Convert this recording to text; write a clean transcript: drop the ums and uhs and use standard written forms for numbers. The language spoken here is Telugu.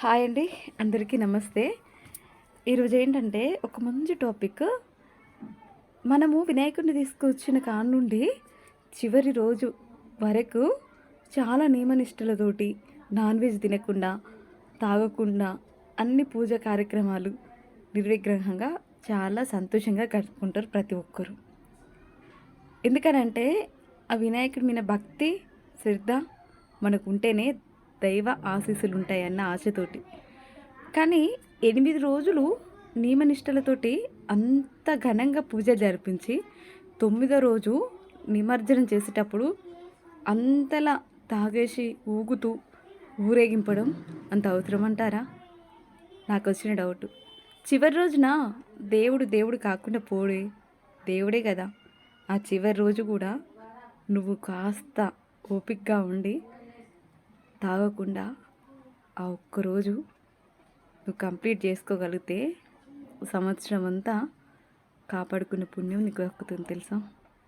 హాయ్ అండి. అందరికీ నమస్తే. ఈరోజు ఏంటంటే ఒక మంచి టాపిక్. మనము వినాయకుడిని తీసుకొచ్చిన కాడ నుండి చివరి రోజు వరకు చాలా నియమనిష్టలతోటి నాన్ వెజ్ తినకుండా, తాగకుండా అన్ని పూజ కార్యక్రమాలు నిర్విఘ్నంగా చాలా సంతోషంగా గడుపుకుంటారు ప్రతి ఒక్కరు. ఎందుకనంటే ఆ వినాయకుడి మీద భక్తి, శ్రద్ధ మనకుంటేనే దైవ ఆశీస్సులు ఉంటాయన్న ఆశతోటి. కానీ 8 రోజులు నియమనిష్టలతోటి అంత ఘనంగా పూజ జరిపించి 9వ రోజు నిమజ్జనం చేసేటప్పుడు అంతలా తాగేసి ఊగుతూ ఊరేగింపడం అంత అవసరం అంటారా? నాకొచ్చిన డౌటు. చివరి రోజున దేవుడు దేవుడు కాకుండా పోడే దేవుడే కదా! ఆ చివరి రోజు కూడా నువ్వు కాస్త ఓపికగా ఉండి తాగకుండా ఆ ఒక్కరోజు నువ్వు కంప్లీట్ చేసుకోగలిగితే సంవత్సరం అంతా కాపాడుకునే పుణ్యం నీకు దక్కుతుంది తెలుసా?